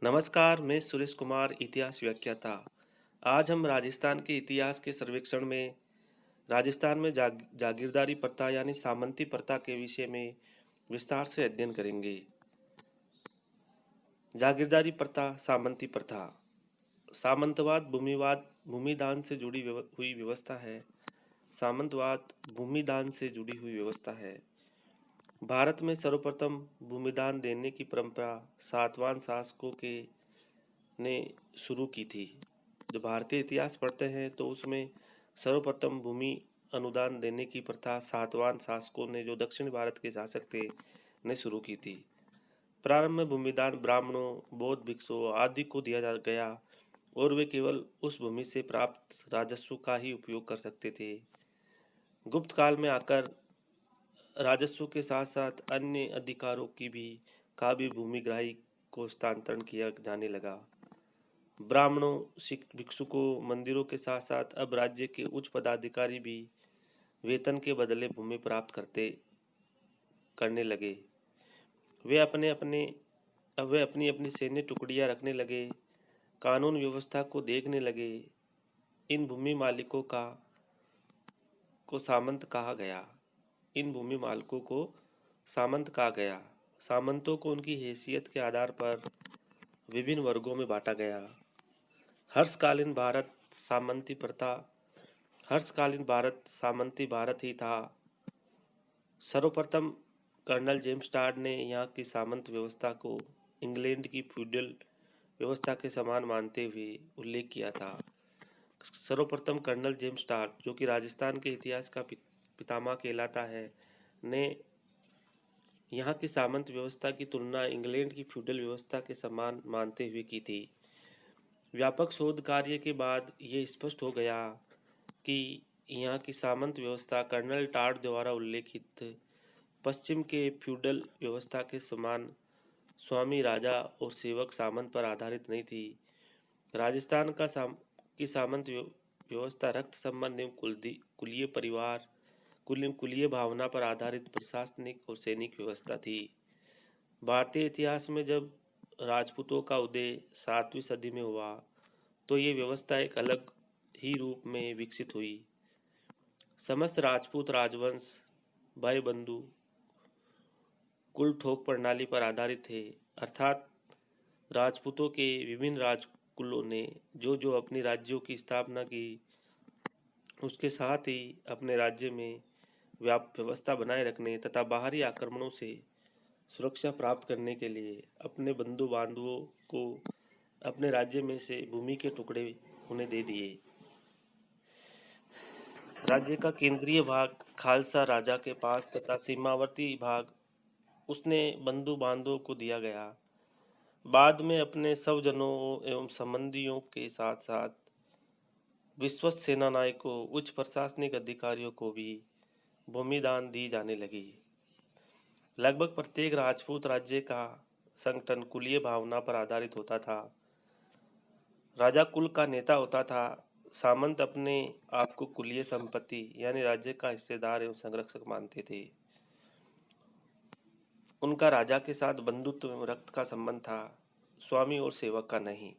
नमस्कार, मैं सुरेश कुमार, इतिहास व्याख्याता। आज हम राजस्थान के इतिहास के सर्वेक्षण में राजस्थान में जागीरदारी प्रथा यानी सामंती प्रथा के विषय में विस्तार से अध्ययन करेंगे। जागीरदारी प्रथा, सामंती प्रथा। सामंतवाद भूमिवाद भूमिदान से जुड़ी हुई व्यवस्था है। सामंतवाद भूमिदान से जुड़ी हुई व्यवस्था है। भारत में सर्वप्रथम भूमिदान देने की परंपरा सातवाहन शासकों के ने शुरू की थी। जब भारतीय इतिहास पढ़ते हैं तो उसमें सर्वप्रथम भूमि अनुदान देने की प्रथा सातवाहन शासकों ने, जो दक्षिण भारत के शासक थे, ने शुरू की थी। प्रारंभ में भूमिदान ब्राह्मणों, बौद्ध भिक्षुओं आदि को दिया गया और वे केवल उस भूमि से प्राप्त राजस्व का ही उपयोग कर सकते थे। गुप्त काल में आकर राजस्व के साथ साथ अन्य अधिकारों का भी भूमिग्राही को हस्तांतरण किया जाने लगा। ब्राह्मणों, सिख भिक्षुकों, मंदिरों के साथ साथ अब राज्य के उच्च पदाधिकारी भी वेतन के बदले भूमि प्राप्त करने लगे। वे अपने अपने अब वे अपनी अपनी सैन्य टुकड़ियां रखने लगे, कानून व्यवस्था को देखने लगे। इन भूमि मालिकों को सामंत कहा गया। इन भूमि मालिकों को सामंत कहा गया। सामंतों को उनकी हैसियत के आधार पर विभिन्न वर्गों में बांटा गया। हर्षकालीन भारत सामंती प्रथा हर्षकालीन भारत सामंती भारत ही था। सर्वप्रथम कर्नल जेम्स टाड ने यहाँ की सामंत व्यवस्था को इंग्लैंड की फ्यूडल व्यवस्था के समान मानते हुए उल्लेख किया था। सर्वप्रथम कर्नल जेम्स टाड, जो कि राजस्थान के इतिहास का पितामह कहलाता है, ने यहाँ की सामंत व्यवस्था की तुलना इंग्लैंड की फ्यूडल व्यवस्था के समान मानते हुए की थी। व्यापक शोध कार्य के बाद ये स्पष्ट हो गया कि यहाँ की सामंत व्यवस्था कर्नल टाड द्वारा उल्लेखित पश्चिम के फ्यूडल व्यवस्था के समान स्वामी, राजा और सेवक सामंत पर आधारित नहीं थी। राजस्थान की सामंत व्यवस्था रक्त संबंध एवं कुलीय परिवार कुलीय भावना पर आधारित प्रशासनिक और सैनिक व्यवस्था थी। भारतीय इतिहास में जब राजपूतों का उदय 7वीं सदी में हुआ तो ये व्यवस्था एक अलग ही रूप में विकसित हुई। समस्त राजपूत राजवंश भाई बंधु कुल ठोक प्रणाली पर आधारित थे, अर्थात राजपूतों के विभिन्न राजकुलों ने जो जो अपनी राज्यों की स्थापना की, उसके साथ ही अपने राज्य में व्यवस्था बनाए रखने तथा बाहरी आक्रमणों से सुरक्षा प्राप्त करने के लिए अपने बंधु बांधवों को अपने राज्य में से भूमि के टुकड़े उन्हें दे दिए। राज्य का केंद्रीय भाग खालसा राजा के पास तथा सीमावर्ती भाग उसने बंधु बांधवों को दिया गया। बाद में अपने स्वजनों एवं संबंधियों के साथ साथ विश्वस्त सेनानायकों, उच्च प्रशासनिक अधिकारियों को भी भूमिदान दी जाने लगी। लगभग प्रत्येक राजपूत राज्य का संगठन कुलीय भावना पर आधारित होता था। राजा कुल का नेता होता था। सामंत अपने आप को कुलीय संपत्ति यानी राज्य का हिस्सेदार एवं संरक्षक मानते थे। उनका राजा के साथ बंधुत्व एवं रक्त का संबंध था, स्वामी और सेवक का नहीं।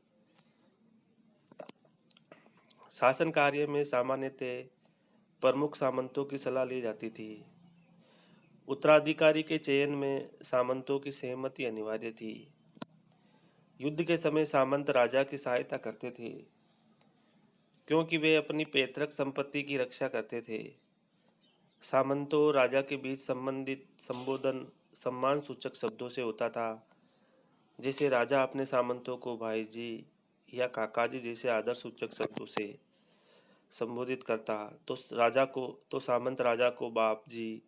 शासन कार्य में सामान्यतः प्रमुख सामंतों की सलाह ली जाती थी। उत्तराधिकारी के चयन में सामंतों की सहमति अनिवार्य थी। युद्ध के समय सामंत राजा की सहायता करते थे क्योंकि वे अपनी पैतृक संपत्ति की रक्षा करते थे। सामंतों और राजा के बीच संबोधन सम्मान सूचक शब्दों से होता था। जैसे राजा अपने सामंतों को भाई जी या काका जी जैसे आदर सूचक शब्दों से संबोधित करता, तो सामंत राजा को बाप जी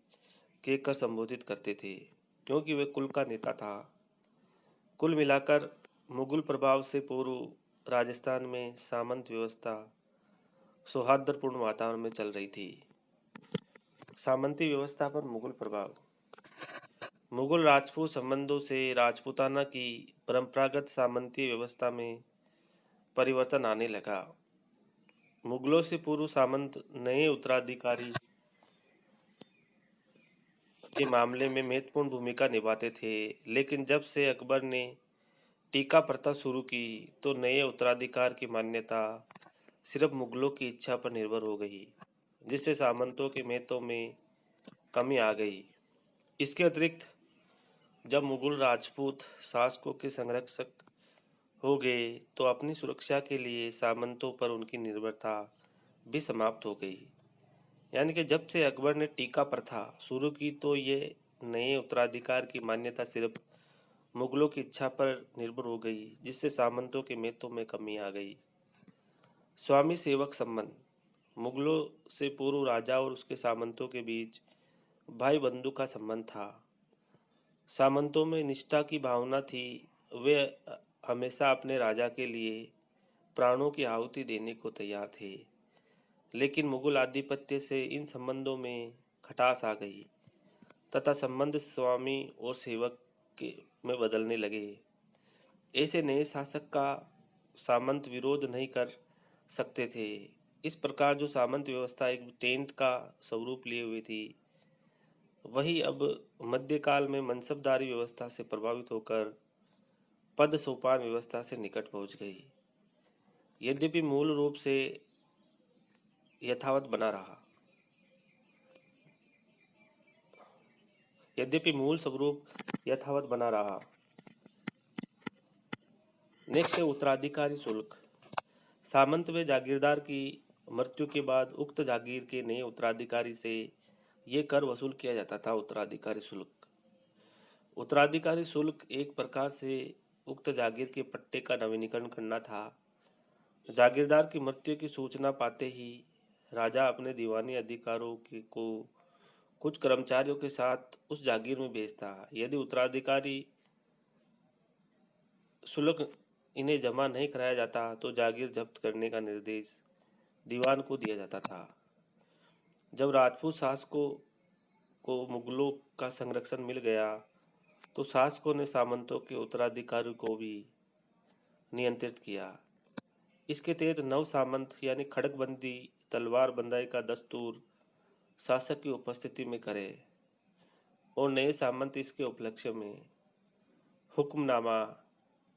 कहकर संबोधित करते थे क्योंकि वे कुल का नेता था। कुल मिलाकर मुगल प्रभाव से पूर्व राजस्थान में सामंत व्यवस्था सौहार्दपूर्ण वातावरण में चल रही थी। सामंती व्यवस्था पर मुगल प्रभाव। मुगल राजपूत संबंधों से राजपूताना की परंपरागत सामंती व्यवस्था में परिवर्तन आने लगा। मुगलों से पूर्व सामंत नए उत्तराधिकारी के मामले में महत्वपूर्ण भूमिका निभाते थे, लेकिन जब से अकबर ने टीका प्रथा शुरू की तो नए उत्तराधिकार की मान्यता सिर्फ मुगलों की इच्छा पर निर्भर हो गई, जिससे सामंतों के महत्व में कमी आ गई। इसके अतिरिक्त जब मुगल राजपूत शासकों के संरक्षक हो गए तो अपनी सुरक्षा के लिए सामंतों पर उनकी निर्भरता भी समाप्त हो गई। यानी कि जब से अकबर ने टीका प्रथा शुरू की तो ये नए उत्तराधिकार की मान्यता सिर्फ मुगलों की इच्छा पर निर्भर हो गई, जिससे सामंतों के महत्व में कमी आ गई। स्वामी सेवक संबंध मुगलों से पूर्व राजा और उसके सामंतों के बीच भाई बंधु का संबंध था। सामंतों में निष्ठा की भावना थी। वे हमेशा अपने राजा के लिए प्राणों की आहुति देने को तैयार थे। लेकिन मुगल आधिपत्य से इन संबंधों में खटास आ गई तथा संबंध स्वामी और सेवक के में बदलने लगे। ऐसे नए शासक का सामंत विरोध नहीं कर सकते थे। इस प्रकार जो सामंत व्यवस्था एक टेंट का स्वरूप लिए हुई थी, वही अब मध्यकाल में मनसबदारी व्यवस्था से प्रभावित होकर पद सोपान व्यवस्था से निकट पहुंच गई। यद्यपि मूल रूप से यथावत बना रहा यद्यपि मूल स्वरूप यथावत बना रहा। नेक्स्ट है उत्तराधिकारी शुल्क। सामंत व जागीरदार की मृत्यु के बाद उक्त जागीर के नए उत्तराधिकारी से ये कर वसूल किया जाता था। उत्तराधिकारी शुल्क उत्तराधिकारी शुल्क एक प्रकार से उक्त जागीर के पट्टे का नवीनीकरण करना था। जागीरदार की मृत्यु की सूचना पाते ही राजा अपने दीवानी अधिकारों को कुछ कर्मचारियों के साथ उस जागीर में भेजता। यदि उत्तराधिकारी शुल्क इन्हें जमा नहीं कराया जाता तो जागीर जब्त करने का निर्देश दीवान को दिया जाता था। जब राजपूत शासकों को मुगलों का संरक्षण मिल गया तो शासकों ने सामंतों के उत्तराधिकारी को भी नियंत्रित किया। इसके तहत नव सामंत यानी खड़गबंदी तलवार बंदाई का दस्तूर शासक की उपस्थिति में करे और नए सामंत इसके उपलक्ष्य में हुक्मनामा,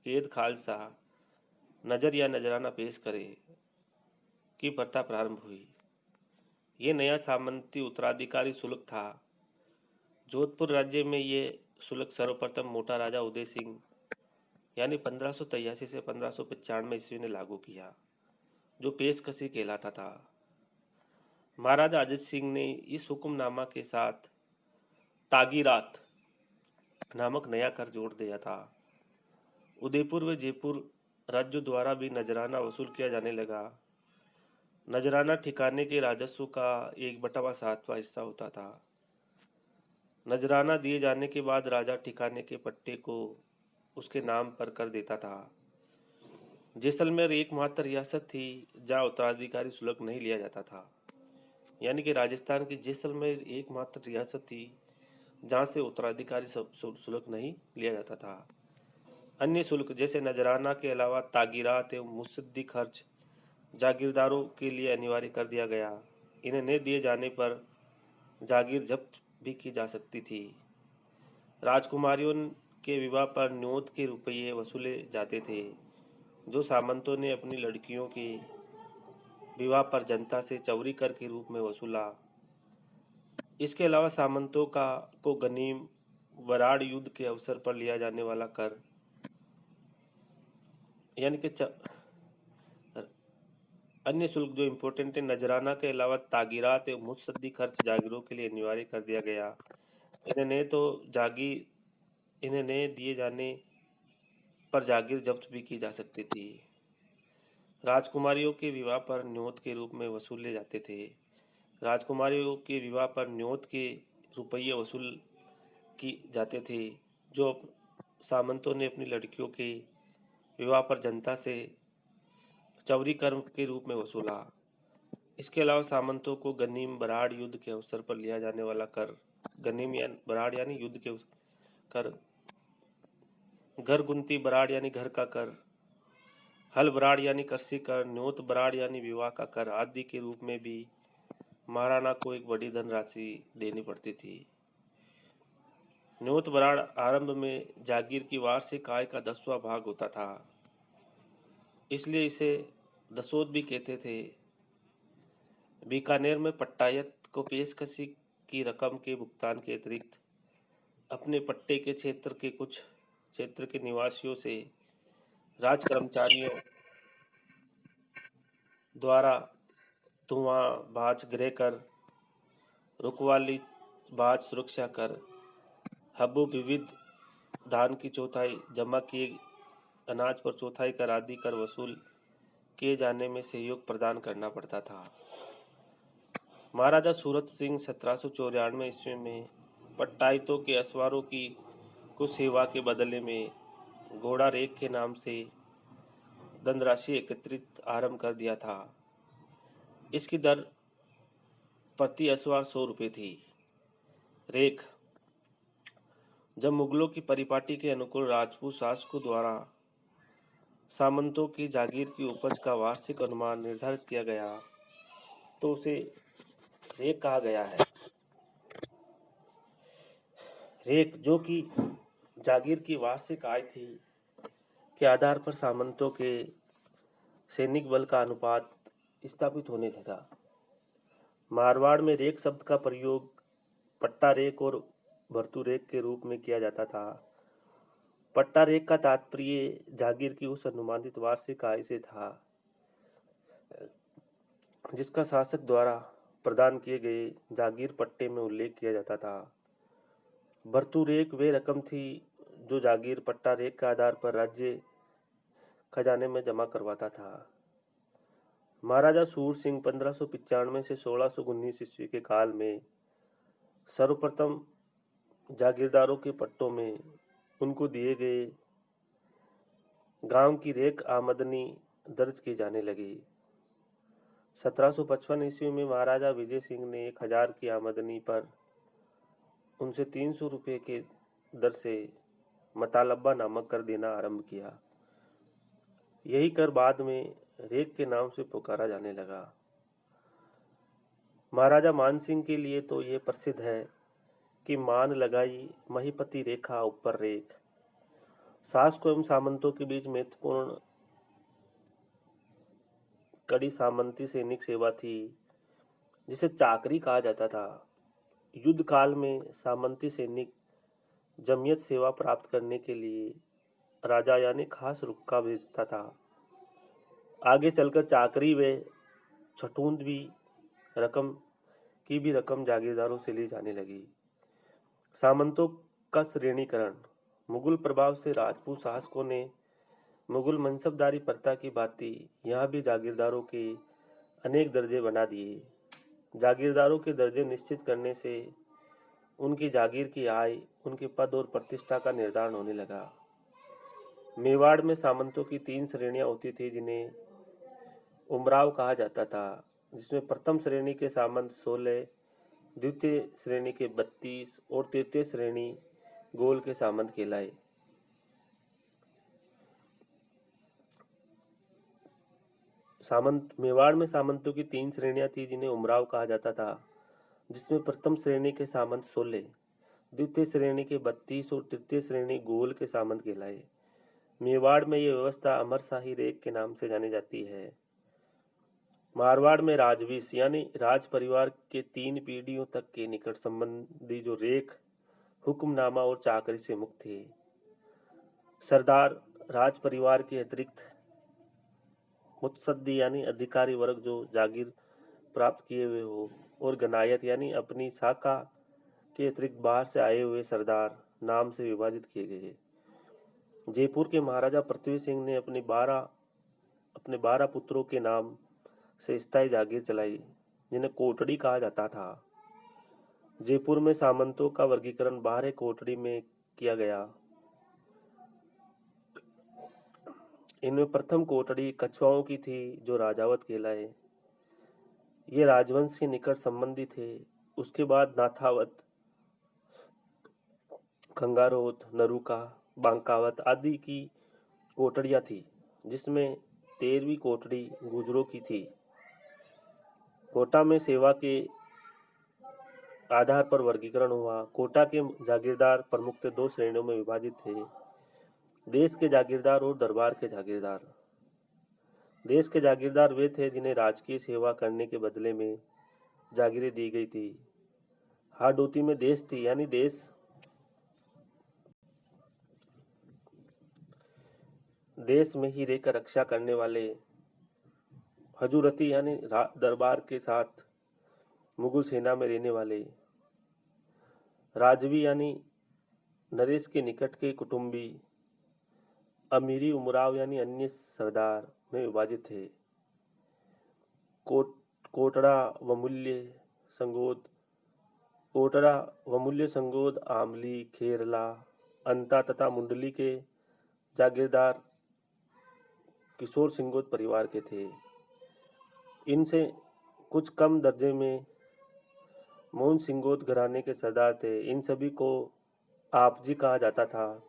ईद खालसा, नजर या नजराना पेश करे की प्रथा प्रारंभ हुई। ये नया सामंती उत्तराधिकारी शुल्क था। जोधपुर राज्य में ये शुल्क सर्वप्रथम मोटा राजा उदय सिंह यानी 1583 से 1595 ईस्वी ने लागू किया, जो पेशकशी कहलाता था। महाराजा अजित सिंह ने इस हुक्मनामा के साथ तागीरात नामक नया कर जोड़ दिया था। उदयपुर व जयपुर राज्यों द्वारा भी नजराना वसूल किया जाने लगा। नजराना ठिकाने के राजस्व का 1/7वां हिस्सा होता था। नजराना दिए जाने के बाद राजा ठिकाने के पट्टे को उसके नाम पर कर देता था। जैसलमेर एकमात्र रियासत थी जहाँ उत्तराधिकारी शुल्क नहीं लिया जाता था। यानी कि राजस्थान की जैसलमेर एकमात्र रियासत थी जहाँ से उत्तराधिकारी शुल्क नहीं लिया जाता था। अन्य शुल्क जैसे नजराना के अलावा तागीरात एवं मुसद्दी खर्च जागीरदारों के लिए अनिवार्य कर दिया गया। इन्हें न दिए जाने पर जागीर जब्त भी की जा सकती थी। राजकुमारियों के विवाह पर न्योत के रुपये वसूले जाते थे, जो सामंतों ने अपनी लड़कियों के विवाह पर जनता से चौरी कर के रूप में वसूला। इसके अलावा सामंतों को गनीम वराड़ युद्ध के अवसर पर लिया जाने वाला कर यानी कि अन्य शुल्क जो इम्पोर्टेंट है, नजराना के अलावा तागीरात एवं मुत्सद्दी खर्च जागीरों के लिए अनिवार्य कर दिया गया। इन्हें न दिए जाने पर जागीर जब्त भी की जा सकती थी। राजकुमारियों के विवाह पर न्योत के रूप में वसूले जाते थे। राजकुमारियों के विवाह पर न्योत के रुपये वसूल की जाते थे, जो सामंतों ने अपनी लड़कियों के विवाह पर जनता से चौरी कर के रूप में वसूला। इसके अलावा सामंतों को गनीम बराड़ युद्ध के अवसर पर लिया जाने वाला कर, गनीम या बराड़ यानी युद्ध के कर, घर गुंती बराड़ यानी घर का कर, हल बराड़ यानी कृषि कर, न्योत बराड़ यानी विवाह का कर आदि के रूप में भी महाराणा को एक बड़ी धनराशि देनी पड़ती थी। न्योत बराड़ आरंभ में जागीर की वार्षिक आय का 10वां भाग होता था, इसलिए इसे दसोद भी कहते थे। बीकानेर में पट्टायत को पेशकशी की रकम के भुगतान के अतिरिक्त अपने पट्टे के क्षेत्र के निवासियों से राज कर्मचारियों द्वारा धुआं बाज गृह कर, रुकवाली बाज सुरक्षा कर, हब्बू विविध धान की चौथाई, जमा किए अनाज पर चौथाई कर आदि कर वसूल किए जाने में सहयोग प्रदान करना पड़ता था। महाराजा सूरत सिंह 1794 ईस्वी में पट्टायतों के असवारों की कुछ सेवा के बदले में घोड़ा रेख के नाम से धनराशि एकत्रित आरंभ कर दिया था। इसकी दर प्रति असवार 100 रुपये थी। रेख जब मुगलों की परिपाटी के अनुकूल राजपूत शासकों द्वारा सामंतों की जागीर की उपज का वार्षिक अनुमान निर्धारित किया गया तो उसे रेख कहा गया है। रेख जो कि जागीर की वार्षिक आय थी के आधार पर सामंतों के सैनिक बल का अनुपात स्थापित होने लगा। मारवाड़ में रेख शब्द का प्रयोग पट्टा रेख और भरतू रेख के रूप में किया जाता था। पट्टा रेख का तात्पर्य जागीर की उस अनुमानित वार्षिक आय से था जिसका शासक द्वारा प्रदान किए गए जागीर पट्टे में उल्लेख किया जाता था। भरतू रेख वे रकम थी जो जागीर पट्टा रेख के आधार पर राज्य खजाने में जमा करवाता था। महाराजा सूर सिंह 1595 से 1619 ईस्वी के काल में सर्वप्रथम जागीरदारों के पट्टों में उनको दिए गए गांव की रेख आमदनी दर्ज की जाने लगी। 1755 ईस्वी में महाराजा विजय सिंह ने 1000 की आमदनी पर उनसे 300 रुपये के दर से मतालब्बा नामक कर देना आरंभ किया। यही कर बाद में रेख के नाम से पुकारा जाने लगा। महाराजा मानसिंह के लिए तो ये प्रसिद्ध है कि मान लगाई महीपति रेखा ऊपर रेख। शासकों एवं सामंतों के बीच महत्वपूर्ण कड़ी सामंती सैनिक सेवा थी जिसे चाकरी कहा जाता था। युद्ध काल में सामंती सैनिक जमियत सेवा प्राप्त करने के लिए राजा यानी खास रुक्का भेजता था। आगे चलकर चाकरी व छठूंद की भी रकम जागीरदारों से ली जाने लगी। सामंतों का श्रेणीकरण। मुगल प्रभाव से राजपूत शासकों ने मुगल मनसबदारी प्रथा की भांति यहाँ भी जागीरदारों के अनेक दर्जे बना दिए। जागीरदारों के दर्जे निश्चित करने से उनकी जागीर की आय, उनके पद और प्रतिष्ठा का निर्धारण होने लगा। मेवाड़ में सामंतों की 3 श्रेणियां होती थी जिन्हें उमराव कहा जाता था, जिसमें प्रथम श्रेणी के सामंत 16, द्वितीय श्रेणी के 32 और तृतीय श्रेणी गोल के सामंत कहलाए। मेवाड़ में सामंतों की 3 श्रेणियां थी जिन्हें उमराव कहा जाता था, जिसमें प्रथम श्रेणी के सामंत 16, द्वितीय श्रेणी के 32 और तृतीय श्रेणी गोल के सामंत कहलाए। मेवाड़ में यह व्यवस्था अमरशाही रेख के नाम से जानी जाती है। मारवाड़ में राजवीस यानी राज परिवार के 3 पीढ़ियों तक के निकट संबंधी जो रेख, हुक्मनामा और चाकरी से मुक्त थे। सरदार राज परिवार के अतिरिक्त मुत्सद्दी यानी अधिकारी वर्ग जो जागीर प्राप्त किए हुए हो, और गनायत यानी अपनी शाखा के अतिरिक्त बाहर से आए हुए सरदार नाम से विभाजित किए गए। जयपुर के महाराजा पृथ्वी सिंह ने अपने 12 पुत्रों के नाम से स्थायी जागीर चलाई, जिन्हें कोटड़ी कहा जाता था। जयपुर में सामंतों का वर्गीकरण 12 कोटड़ी में किया गया। इनमें प्रथम कोटड़ी कछवाओं की थी जो राजावत कहलाए। ये राजवंश के निकट संबंधी थे। उसके बाद नाथावत, खंगारोत, नरुका, बांकावत आदि की कोटड़ियां थी, जिसमें 13वीं कोटड़ी गुजरों की थी। कोटा में सेवा के आधार पर वर्गीकरण हुआ। कोटा के जागीरदार प्रमुख दो श्रेणियों में विभाजित थे, देश के जागीरदार और दरबार के जागीरदार। देश के जागीरदार वे थे जिन्हें राजकीय सेवा करने के बदले में जागीरें दी गई थी। हाडोती में देश थी, यानी देश में ही रहकर रक्षा करने वाले। हजूरती यानी दरबार के साथ मुगल सेना में रहने वाले। राजवी यानी नरेश के निकट के कुटुंबी। अमीरी उमराव यानी अन्य सरदार में विभाजित थे। कोटड़ा व मूल्य संगोद, आमली, खेरला, अंता तथा मुंडली के जागीरदार किशोर सिंगोद परिवार के थे। इनसे कुछ कम दर्जे में मोहन सिंगोद घराने के सरदार थे। इन सभी को आपजी कहा जाता था।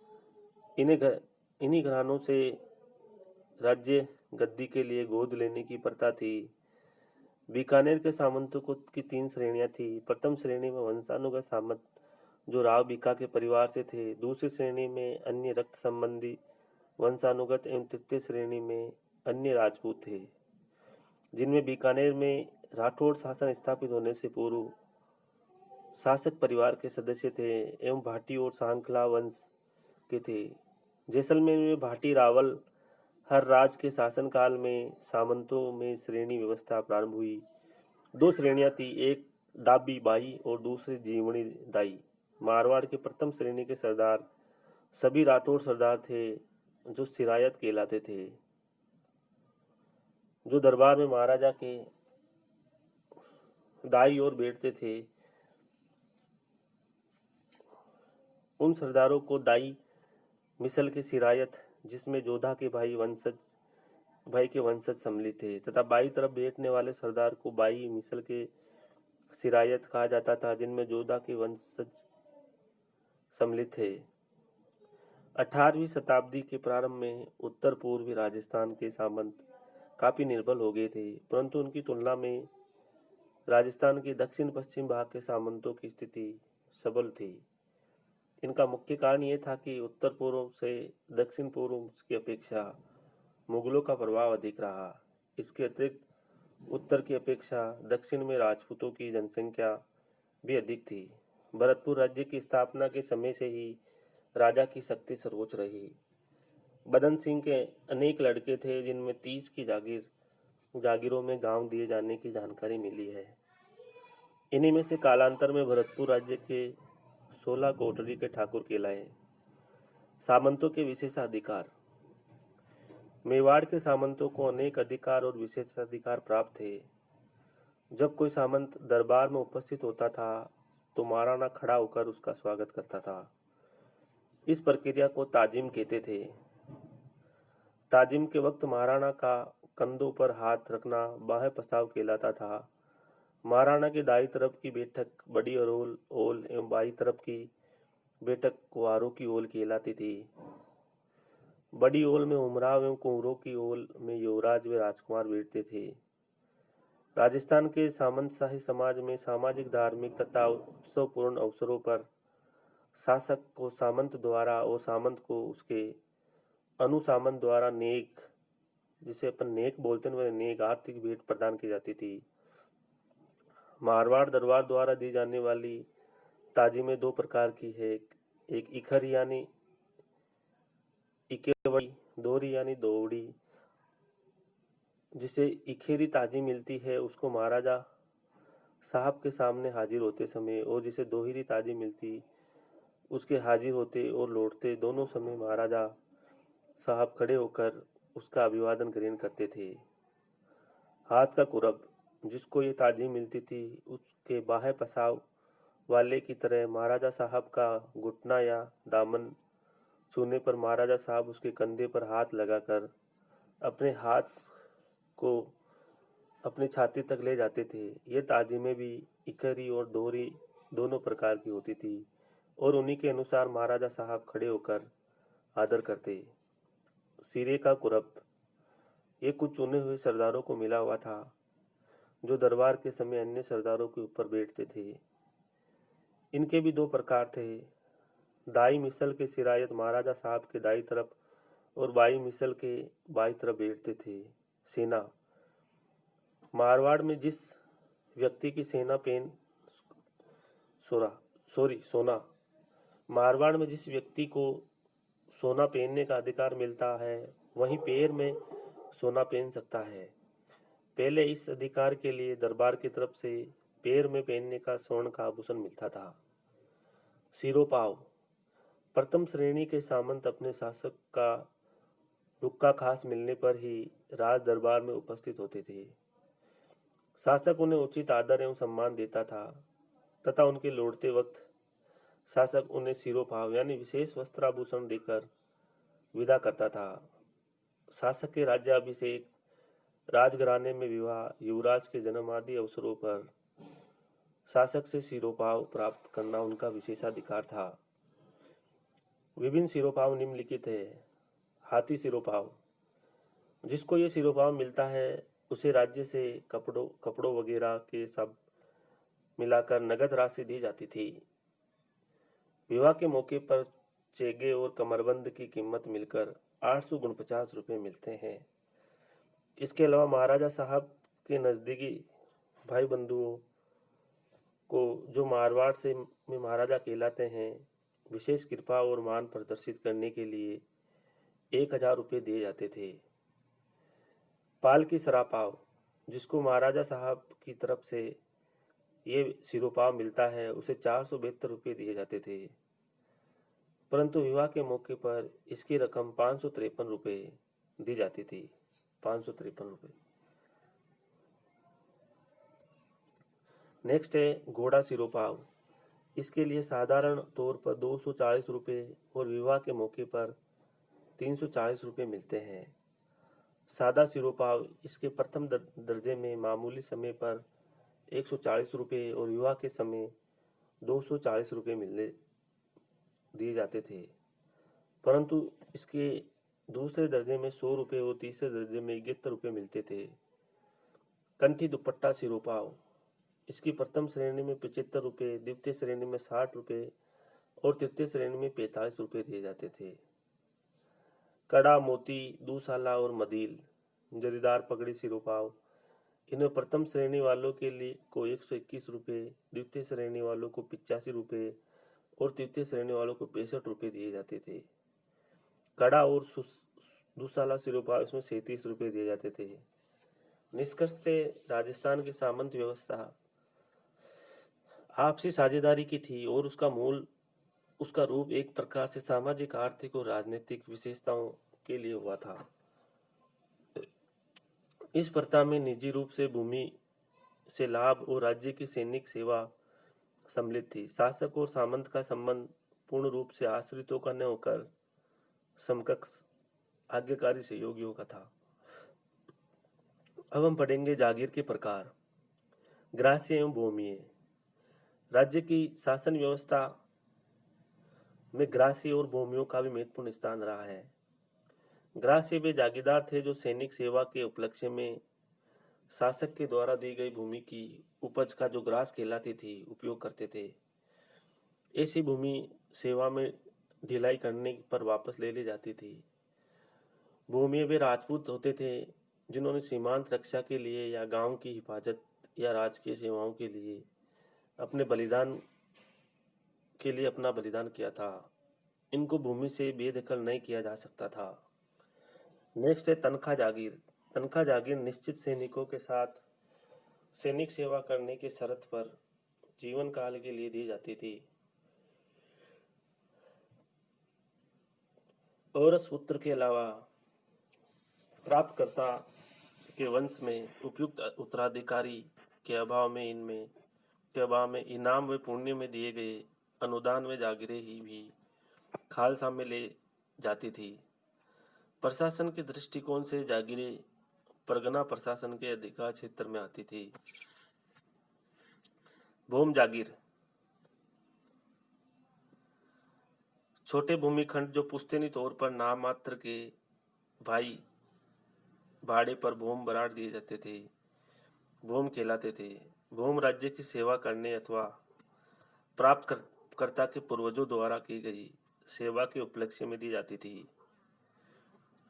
इन्हीं घरानों से राज्य गद्दी के लिए गोद लेने की प्रथा थी। बीकानेर के सामंतों की 3 श्रेणियां थी। प्रथम श्रेणी में वंशानुगत सामंत जो राव बीका के परिवार से थे। दूसरी श्रेणी में अन्य रक्त संबंधी वंशानुगत एवं तृतीय श्रेणी में अन्य राजपूत थे, जिनमें बीकानेर में राठौड़ शासन स्थापित होने से पूर्व शासक परिवार के सदस्य थे एवं भाटी और सांखला वंश के थे। जैसलमेर में भाटी रावल हर राज के शासनकाल में सामंतों में श्रेणी व्यवस्था प्रारंभ हुई। 2 श्रेणियां थी, एक डाबी बाई और दूसरी जीवनी दाई। मारवाड़ के प्रथम श्रेणी के सरदार सभी राठौड़ सरदार थे जो सिरायत कहलाते थे, जो दरबार में महाराजा के दाई और बैठते थे। उन सरदारों को दाई मिसल के सिरायत, जिसमें जोधा के भाई के वंशज सम्मिलित थे, तथा बाई तरफ बैठने वाले सरदार को बाई मिसल के सिरायत कहा जाता था, जिनमें जोधा के वंशज सम्मिलित थे। 18वीं शताब्दी के प्रारंभ में उत्तर पूर्वी राजस्थान के सामंत काफी निर्बल हो गए थे, परंतु उनकी तुलना में राजस्थान के दक्षिण पश्चिम भाग के सामंतों की स्थिति सबल थी। इनका मुख्य कारण यह था कि उत्तर पूर्व से दक्षिण पूर्व की अपेक्षा मुगलों का प्रभाव अधिक रहा। इसके अतिरिक्त उत्तर की अपेक्षा दक्षिण में राजपूतों की जनसंख्या भी अधिक थी। भरतपुर राज्य की स्थापना के समय से ही राजा की शक्ति सर्वोच्च रही। बदन सिंह के अनेक लड़के थे, जिनमें 30 की जागीरों में गांव दिए जाने की जानकारी मिली है। इन्हीं में से कालांतर में भरतपुर राज्य के 16 कोटरी के ठाकुर कहलाए। सामंतों के विशेषाधिकार। मेवाड़ के सामंतों को अनेक अधिकार और विशेषाधिकार प्राप्त थे। जब कोई सामंत दरबार में उपस्थित होता था तो महाराणा खड़ा होकर उसका स्वागत करता था। इस प्रक्रिया को ताजिम कहते थे। ताजिम के वक्त महाराणा का कंधों पर हाथ रखना बाहें पसाव कहलाता था। महाराणा के दाई तरफ की बैठक बड़ी ओल एवं बाई तरफ की बैठक कुंवारों की ओल कहलाती थी। बड़ी ओल में उमराव एवं कुंवरों की ओल में युवराज व राजकुमार बैठते थे। राजस्थान के सामंतशाही समाज में सामाजिक, धार्मिक तथा उत्सवपूर्ण अवसरों पर शासक को सामंत द्वारा और सामंत को उसके अनुसामंत द्वारा नेक, जिसे अपन नेक बोलते हैं, नेक आर्थिक भेंट प्रदान की जाती थी। मारवाड़ दरबार द्वारा दी जाने वाली ताजीमें 2 प्रकार की है। एक इखर यानी इकेवड़ी, दोहरी यानी दोवड़ी। जिसे इखेरी ताजी मिलती है उसको महाराजा साहब के सामने हाजिर होते समय, और जिसे दोहरी ताजी मिलती उसके हाजिर होते और लौटते दोनों समय महाराजा साहब खड़े होकर उसका अभिवादन ग्रहण करते थे। हाथ का कुरब, जिसको ये ताजी मिलती थी, उसके बाहें पसाव वाले की तरह महाराजा साहब का घुटना या दामन छूने पर महाराजा साहब उसके कंधे पर हाथ लगाकर अपने हाथ को अपनी छाती तक ले जाते थे। ये ताजीमें भी इकहरी और दोहरी दोनों प्रकार की होती थी और उन्हीं के अनुसार महाराजा साहब खड़े होकर आदर करते। सिरे का कुरब, ये कुछ चुने हुए सरदारों को मिला हुआ था जो दरबार के समय अन्य सरदारों के ऊपर बैठते थे। इनके भी दो प्रकार थे। दाई मिसल के सिरायत महाराजा साहब के दाई तरफ और बाई मिसल के बाई तरफ बैठते थे। सेना मारवाड़ में जिस व्यक्ति की सेना पेन सोरा सॉरी सोना मारवाड़ में जिस व्यक्ति को सोना पहनने का अधिकार मिलता है वहीं पैर में सोना पहन सकता है। पहले इस अधिकार के लिए दरबार की तरफ से पैर में पहनने का स्वर्ण का आभूषण मिलता था। सिरोपाव प्रथम श्रेणी के सामंत अपने शासक का रुक्का खास मिलने पर ही राज दरबार में उपस्थित होते थे। शासक उन्हें उचित आदर एवं सम्मान देता था तथा उनके लौटते वक्त शासक उन्हें सिरोपाव यानी विशेष वस्त्राभूषण देकर विदा करता था। शासक के राज्याभिषेक, राजघराने में विवाह, युवराज के जन्म आदि अवसरों पर शासक से सिरोपाव प्राप्त करना उनका विशेषाधिकार था। विभिन्न सिरोपाव निम्नलिखित है। हाथी सिरोपाव, जिसको ये सिरोपाव मिलता है उसे राज्य से कपड़ों वगैरह के सब मिलाकर नगद राशि दी जाती थी। विवाह के मौके पर चेगे और कमरबंद की कीमत मिलकर 849 रुपये मिलते हैं। इसके अलावा महाराजा साहब के नज़दीकी भाई बंधुओं को जो मारवाड़ से में महाराजा कहलाते हैं विशेष कृपा और मान प्रदर्शित करने के लिए 1000 रुपये दिए जाते थे। पाल की सरापाव, जिसको महाराजा साहब की तरफ से ये सिरोपाव मिलता है उसे 472 रुपये दिए जाते थे, परंतु विवाह के मौके पर इसकी रकम 553 रुपये दी जाती थी। 553 रुपये। नेक्स्ट है घोड़ा सिरोपाव। इसके लिए साधारण तौर पर 240 रुपये और विवाह के मौके पर 340 रुपये मिलते हैं। सादा सिरोपाव, इसके प्रथम दर्जे में मामूली समय पर 140 रुपये और विवाह के समय 240 रुपये मिलने दिए जाते थे, परंतु इसके दूसरे दर्जे में 100 रुपये और तीसरे दर्जे में 71 रुपये मिलते थे। कंठी दुपट्टा सिरोपाव, इसकी प्रथम श्रेणी में 75 रुपये, द्वितीय श्रेणी में 60 रुपये और तृतीय श्रेणी में 45 रुपये दिए जाते थे। कड़ा, मोती, दूसाला और मदील जरीदार पगड़ी सिरोपाव, इन्हें प्रथम श्रेणी वालों के लिए को 121 रुपये, द्वितीय श्रेणी वालों को 85 रुपये और तृतीय श्रेणी वालों को 65 रुपये दिए जाते थे। कड़ा और दूसाला सिरोपाव इसमें 37 रुपये दिए जाते थे। निष्कर्ष से राजस्थान की सामंत व्यवस्था आपसी साझेदारी की थी और उसका रूप एक प्रकार से सामाजिक, आर्थिक और राजनीतिक विशेषताओं के लिए हुआ था। इस प्रथा में निजी रूप से भूमि से लाभ और राज्य की सैनिक सेवा सम्मिलित थी। शासक और सामंत का संबंध पूर्ण रूप से आश्रितों का न होकर समकक्ष आज्ञाकारी सहयोगियों का था। अब हम पढ़ेंगे जागीर के प्रकार। ग्रासीय एवं भूमिये। राज्य की शासन व्यवस्था में ग्रासीय और भूमियों का भी महत्वपूर्ण स्थान रहा है। ग्रासीय वे जागीरदार थे जो सैनिक सेवा के उपलक्ष्य में शासक के द्वारा दी गई भूमि की उपज का जो ग्रास कहलाती थी उपयोग करते थे। ऐसी भूमि सेवा में ढिलाई करने पर वापस ले ली जाती थी। भूमि वे राजपूत होते थे जिन्होंने सीमांत रक्षा के लिए या गांव की हिफाजत या राजकीय सेवाओं के लिए अपना बलिदान किया था। इनको भूमि से बेदखल नहीं किया जा सकता था। नेक्स्ट है तनख्वाह जागीर। तनख्वाह जागीर निश्चित सैनिकों के साथ सैनिक सेवा करने की शर्त पर जीवन काल के लिए दी जाती थी। औरस पुत्र के अलावा प्राप्तकर्ता के वंश में उपयुक्त उत्तराधिकारी के अभाव में इनाम व पुण्य में दिए गए अनुदान व जागीरें ही भी खालसा में ले जाती थी। प्रशासन के दृष्टिकोण से जागीरें परगना प्रशासन के अधिकार क्षेत्र में आती थी। भूम जागीर, छोटे भूमिखंड जो पुश्तैनी तौर पर नाम मात्र के भाड़े पर भूम बराड़ दिए जाते थे, भूम कहलाते थे। भूम राज्य की सेवा करने अथवा कर्ता के पूर्वजों द्वारा की गई सेवा के उपलक्ष्य में दी जाती थी।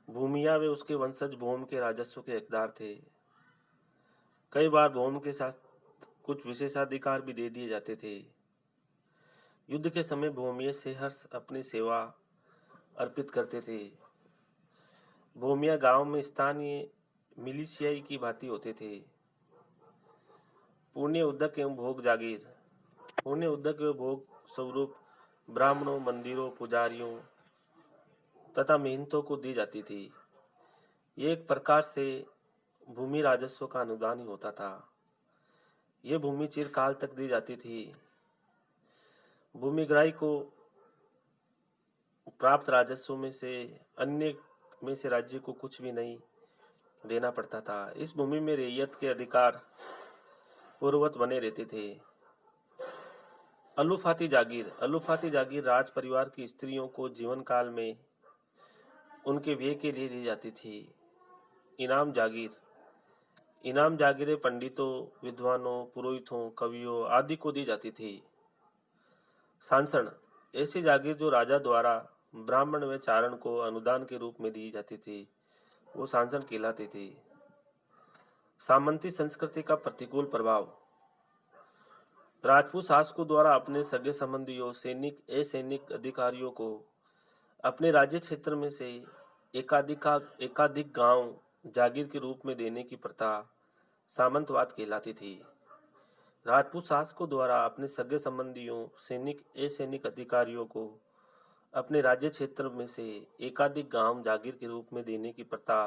भूमिया व उसके वंशज भूम के राजस्व के हकदार थे। कई बार भूम के साथ कुछ विशेषाधिकार भी दे दिए जाते थे। युद्ध के समय भूमिया से हर्ष अपनी सेवा अर्पित करते थे। भूमिया गांव में स्थानीय मिलिशियाई की भांति होते थे। पुण्य उद्दक एवं भोग जागीर। पुण्य उद्दक एवं भोग स्वरूप ब्राह्मणों, मंदिरों, पुजारियों तथा मेहनतों को दी जाती थी। ये एक प्रकार से भूमि राजस्व का अनुदान ही होता था। ये भूमि चिरकाल तक दी जाती थी। भूमिग्राही को प्राप्त राजस्व में से अन्य में से राज्य को कुछ भी नहीं देना पड़ता था। इस भूमि में रैयत के अधिकार पूर्ववत बने रहते थे। अलूफाती जागीर। अलूफाती जागीर राज परिवार की स्त्रियों को जीवन काल में उनके व्यय के लिए दी जाती थी। इनाम जागीर। इनाम जागीरें पंडितों, विद्वानों, पुरोहितों, कवियों आदि को दी जाती थी। सांसण। ऐसी जागीर जो राजा द्वारा ब्राह्मण व चारण को अनुदान के रूप में दी जाती थी, वो सांसण कहलाती थी। सामंती संस्कृति का प्रतिकूल प्रभाव। राजपूत शासकों द्वारा अपने सगे संबंधियों, सैनिक, असैनिक अधिकारियों को अपने राज्य क्षेत्र में से एकाधिक गांव जागीर के रूप में देने की प्रथा सामंतवाद कहलाती थी। राजपूत शासकों द्वारा अपने सगे संबंधियों, सैनिक, असैनिक अधिकारियों को अपने राज्य क्षेत्र में से एकाधिक गांव जागीर के रूप में देने की प्रथा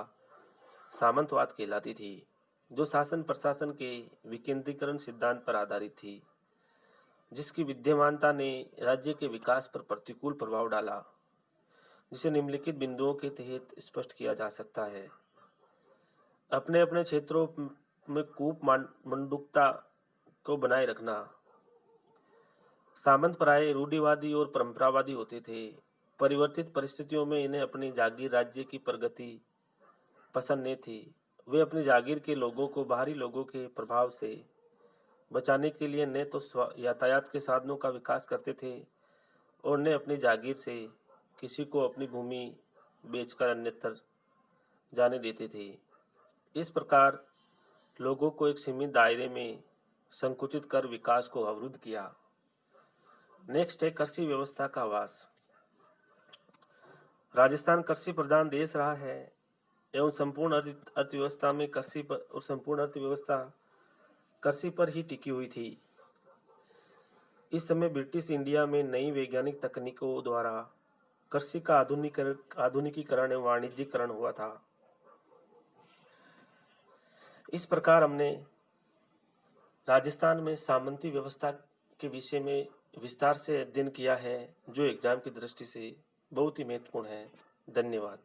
सामंतवाद कहलाती थी, जो शासन प्रशासन के विकेंद्रीकरण सिद्धांत पर आधारित थी, जिसकी विद्यमानता ने राज्य के विकास पर प्रतिकूल प्रभाव डाला, जिसे निम्नलिखित बिंदुओं के तहत स्पष्ट किया जा सकता है। अपने अपने क्षेत्रों में कूप मंडूकता को बनाए रखना। सामंत प्राय रूढ़िवादी और परंपरावादी होते थे। परिवर्तित परिस्थितियों में इन्हें अपनी जागीर राज्य की प्रगति पसंद नहीं थी। वे अपनी जागीर के लोगों को बाहरी लोगों के प्रभाव से बचाने के लिए न तो यातायात के साधनों का विकास करते थे और न अपनी जागीर से किसी को अपनी भूमि बेचकर अन्यत्र जाने देते थे। इस प्रकार लोगों को एक सीमित दायरे में संकुचित कर विकास को अवरुद्ध किया। नेक्स्ट है कृषि व्यवस्था का आवास। राजस्थान कृषि प्रधान देश रहा है एवं संपूर्ण अर्थव्यवस्था में संपूर्ण अर्थव्यवस्था कृषि पर ही टिकी हुई थी। इस समय ब्रिटिश इंडिया में नई वैज्ञानिक तकनीकों द्वारा कृषि का आधुनिकीकरण एवं वाणिज्यीकरण हुआ था। इस प्रकार हमने राजस्थान में सामंती व्यवस्था के विषय में विस्तार से अध्ययन किया है, जो एग्जाम की दृष्टि से बहुत ही महत्वपूर्ण है। धन्यवाद।